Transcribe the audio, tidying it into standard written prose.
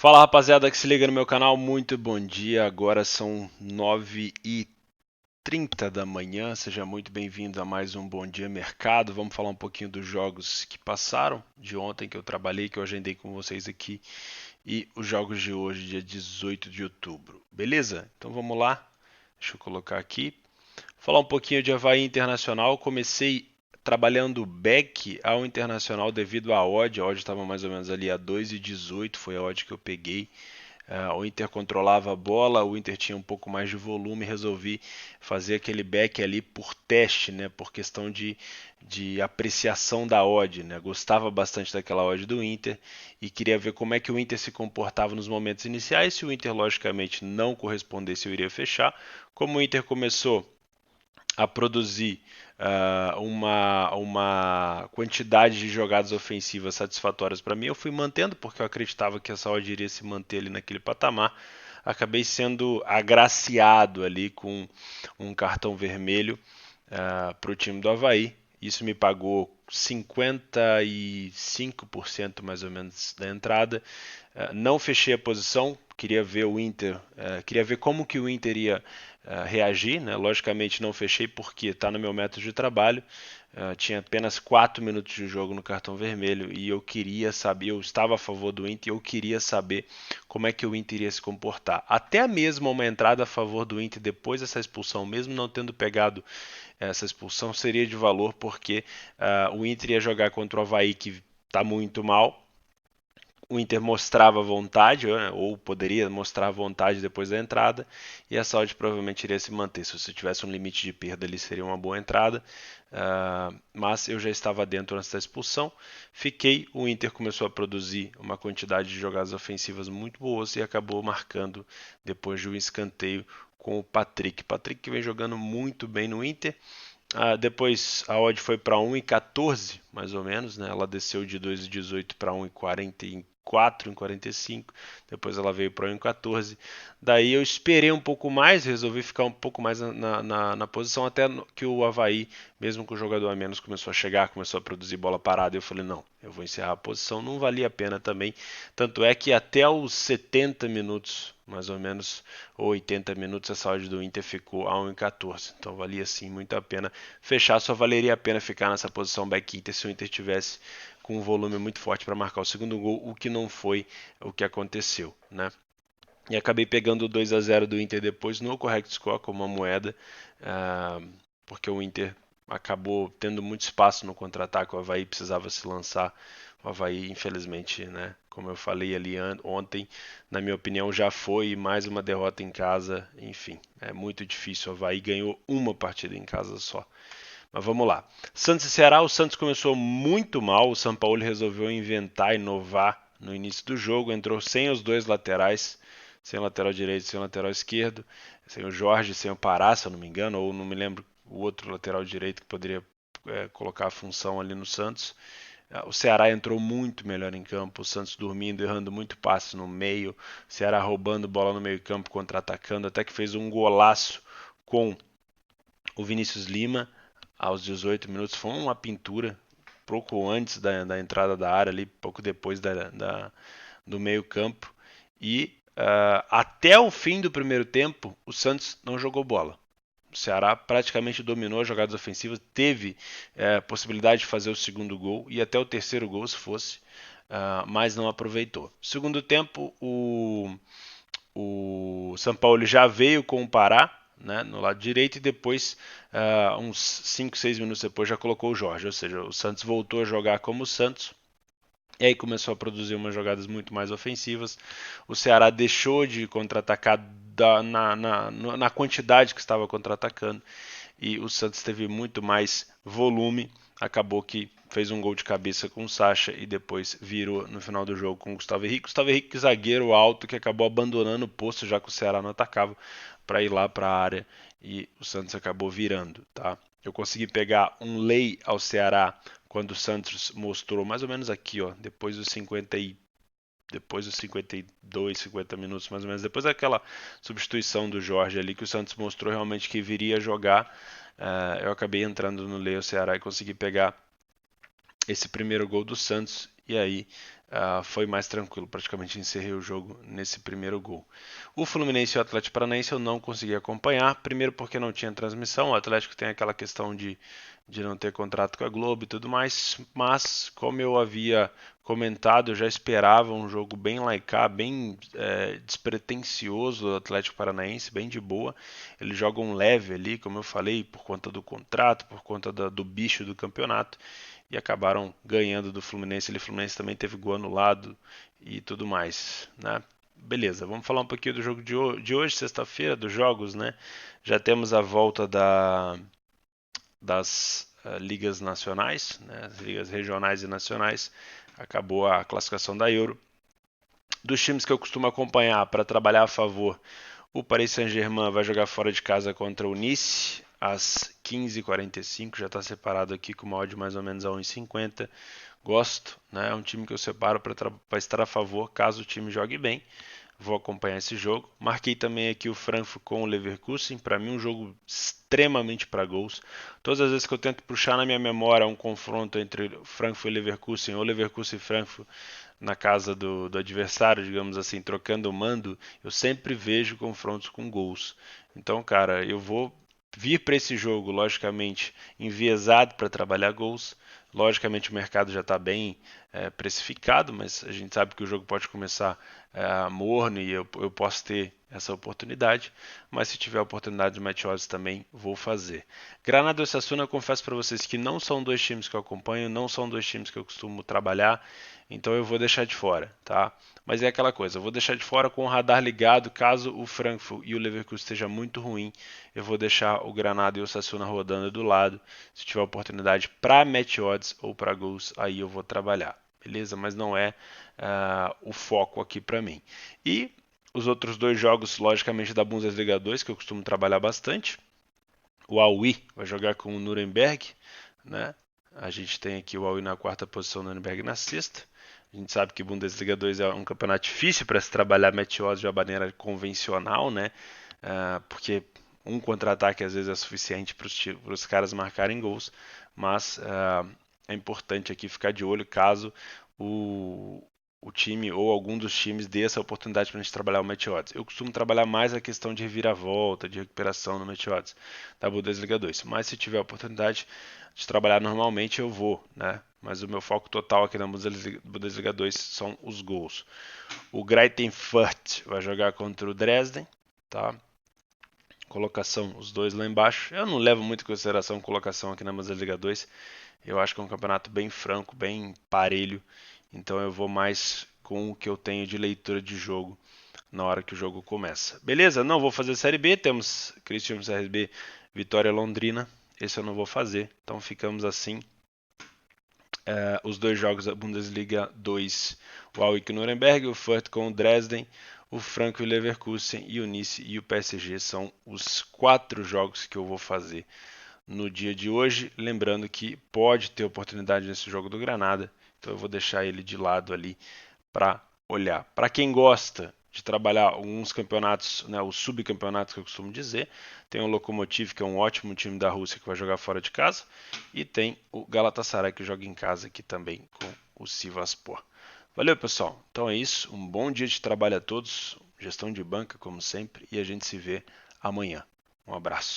Fala rapaziada que se liga no meu canal, muito bom dia. Agora são 9h30 da manhã. Seja muito bem-vindo a mais um Bom Dia Mercado. Vamos falar um pouquinho dos jogos que passaram de ontem que eu trabalhei, que eu agendei com vocês aqui, e os jogos de hoje, dia 18 de outubro. Beleza? Então vamos lá. Deixa eu colocar aqui. Falar um pouquinho de Avaí Internacional. Comecei trabalhando back ao Internacional devido à odd. A odd estava mais ou menos ali a 2,18, foi a odd que eu peguei. O Inter controlava a bola, o Inter tinha um pouco mais de volume, resolvi fazer aquele back ali por teste, né, por questão de apreciação da odd, né, gostava bastante daquela odd do Inter e queria ver como é que o Inter se comportava nos momentos iniciais. Se o Inter logicamente não correspondesse, eu iria fechar. Como o Inter começou a produzir uma quantidade de jogadas ofensivas satisfatórias para mim, eu fui mantendo porque eu acreditava que essa odd iria se manter ali naquele patamar. Acabei sendo agraciado ali com um cartão vermelho para o time do Avaí. Isso me pagou 55% mais ou menos da entrada. Não fechei a posição, queria ver o Inter, queria ver como que o Inter ia reagir, né? Logicamente não fechei porque está no meu método de trabalho. Tinha apenas 4 minutos de jogo no cartão vermelho e eu queria saber, eu estava a favor do Inter e eu queria saber como é que o Inter iria se comportar. Até mesmo uma entrada a favor do Inter depois dessa expulsão, mesmo não tendo pegado essa expulsão, seria de valor porque o Inter ia jogar contra o Avaí que está muito mal. O Inter mostrava vontade, né, ou poderia mostrar vontade depois da entrada, e a saúde provavelmente iria se manter. Se você tivesse um limite de perda ali, seria uma boa entrada, mas eu já estava dentro antes da expulsão. Fiquei, o Inter começou a produzir uma quantidade de jogadas ofensivas muito boas e acabou marcando depois de um escanteio com o Patrick. Patrick que vem jogando muito bem no Inter. Depois a odd foi para 1,14 mais ou menos, né? Ela desceu de 2,18 para 1,44, 1,45. Depois ela veio para 1,14. Daí eu esperei um pouco mais, resolvi ficar um pouco mais na posição até que o Avaí, mesmo com o jogador a menos, começou a chegar, começou a produzir bola parada. Eu falei, não, eu vou encerrar a posição. Não valia a pena também. Tanto é que até os 70 minutos, mais ou menos, ou 80 minutos, a saúde do Inter ficou a 1,14. Então valia sim muito a pena fechar. Só valeria a pena ficar nessa posição back Inter se o Inter tivesse com um volume muito forte para marcar o segundo gol, o que não foi o que aconteceu, né? E acabei pegando o 2-0 do Inter depois no correct score como uma moeda, porque o Inter acabou tendo muito espaço no contra-ataque, o Avaí precisava se lançar. O Avaí, infelizmente, né, como eu falei ali ontem, na minha opinião, já foi mais uma derrota em casa. Enfim, é muito difícil. O Avaí ganhou uma partida em casa só. Mas vamos lá. Santos e Ceará, o Santos começou muito mal. O São Paulo resolveu inventar, inovar no início do jogo. Entrou sem os dois laterais, sem o lateral direito, sem o lateral esquerdo, sem o Jorge, sem o Pará, se eu não me engano, ou não me lembro o outro lateral direito que poderia colocar a função ali no Santos. O Ceará entrou muito melhor em campo, o Santos dormindo, errando muito passe no meio, o Ceará roubando bola no meio campo, contra-atacando, até que fez um golaço com o Vinícius Lima aos 18 minutos. Foi uma pintura, pouco antes da entrada da área, ali, pouco depois do meio campo. E até o fim do primeiro tempo, o Santos não jogou bola. O Ceará praticamente dominou as jogadas ofensivas, teve possibilidade de fazer o segundo gol e até o terceiro gol, se fosse, mas não aproveitou. Segundo tempo, o São Paulo já veio com o Pará, né, no lado direito, e depois, uns 5, 6 minutos depois, já colocou o Jorge. Ou seja, o Santos voltou a jogar como o Santos, e aí começou a produzir umas jogadas muito mais ofensivas. O Ceará deixou de contra-atacar na quantidade que estava contra-atacando, e o Santos teve muito mais volume. Acabou que fez um gol de cabeça com o Sacha e depois virou no final do jogo com o Gustavo Henrique. Gustavo Henrique, zagueiro alto, que acabou abandonando o posto já que o Ceará não atacava, para ir lá para a área, e o Santos acabou virando, tá? Eu consegui pegar um lei ao Ceará quando o Santos mostrou mais ou menos aqui, ó, depois dos 52, 50 minutos mais ou menos, depois daquela substituição do Jorge ali, que o Santos mostrou realmente que viria jogar. Eu acabei entrando no Leio Ceará e consegui pegar esse primeiro gol do Santos e aí foi mais tranquilo, praticamente encerrei o jogo nesse primeiro gol. O Fluminense e o Atlético Paranaense eu não consegui acompanhar, primeiro porque não tinha transmissão, o Atlético tem aquela questão de não ter contrato com a Globo e tudo mais, mas como eu havia comentado, eu já esperava um jogo bem laicar, bem despretensioso do Atlético Paranaense, bem de boa. Eles jogam leve ali, como eu falei, por conta do contrato, por conta do bicho do campeonato, e acabaram ganhando do Fluminense. O Fluminense também teve gol anulado e tudo mais, né? Beleza, vamos falar um pouquinho do jogo de hoje, sexta-feira, dos jogos, né? Já temos a volta das ligas nacionais, né? As ligas regionais e nacionais. Acabou a classificação da Euro. Dos times que eu costumo acompanhar para trabalhar a favor, o Paris Saint-Germain vai jogar fora de casa contra o Nice às 15h45, já está separado aqui com uma odd mais ou menos a 1,50. Gosto, né? É um time que eu separo para estar a favor caso o time jogue bem. Vou acompanhar esse jogo. Marquei também aqui o Frankfurt com o Leverkusen. Para mim, um jogo extremamente para gols. Todas as vezes que eu tento puxar na minha memória um confronto entre Frankfurt e Leverkusen ou Leverkusen e Frankfurt na casa do adversário, digamos assim, trocando o mando, eu sempre vejo confrontos com gols. Então, cara, eu vou vir para esse jogo, logicamente, enviesado para trabalhar gols. Logicamente, o mercado já está bem precificado, mas a gente sabe que o jogo pode começar morno e eu posso ter essa oportunidade, mas se tiver a oportunidade de match odds também vou fazer. Granada e Osasuna, eu confesso para vocês que não são dois times que eu acompanho, não são dois times que eu costumo trabalhar, então eu vou deixar de fora, tá? Mas é aquela coisa, eu vou deixar de fora com o radar ligado, caso o Frankfurt e o Leverkusen esteja muito ruim, eu vou deixar o Granada e o Osasuna rodando do lado. Se tiver oportunidade para match odds ou para gols, aí eu vou trabalhar, beleza? Mas não é o foco aqui para mim. E os outros dois jogos, logicamente, da Bundesliga 2, que eu costumo trabalhar bastante. O Aui vai jogar com o Nuremberg, né? A gente tem aqui o Aui na quarta posição, o Nuremberg na sexta. A gente sabe que Bundesliga 2 é um campeonato difícil para se trabalhar match odds de uma maneira convencional, né? Porque um contra-ataque às vezes é suficiente para os caras marcarem gols, mas é importante aqui ficar de olho caso o, o time ou algum dos times dê essa oportunidade para a gente trabalhar o match odds. Eu costumo trabalhar mais a questão de reviravolta, de recuperação no match odds da Bundesliga 2, mas se tiver a oportunidade de trabalhar normalmente eu vou, né? Mas o meu foco total aqui na Bundesliga 2 são os gols. O Greuther Fürth vai jogar contra o Dresden, tá? Colocação, os dois lá embaixo. Eu não levo muito em consideração a colocação aqui na Bundesliga 2. Eu acho que é um campeonato bem franco, bem parelho. Então eu vou mais com o que eu tenho de leitura de jogo na hora que o jogo começa. Beleza? Não vou fazer Série B. Temos Cristiano CRB, Vitória Londrina. Esse eu não vou fazer. Então ficamos assim. Os dois jogos da Bundesliga 2. O Aue Nuremberg, o Fürth com o Dresden, o Franco e o Leverkusen e o Nice e o PSG são os 4 jogos que eu vou fazer no dia de hoje. Lembrando que pode ter oportunidade nesse jogo do Granada, então eu vou deixar ele de lado ali para olhar. Para quem gosta de trabalhar alguns campeonatos, né, os subcampeonatos que eu costumo dizer, tem o Lokomotiv, que é um ótimo time da Rússia que vai jogar fora de casa, e tem o Galatasaray que joga em casa aqui também com o Sivasspor. Valeu, pessoal. Então é isso. Um bom dia de trabalho a todos. Gestão de banca, como sempre, e a gente se vê amanhã. Um abraço.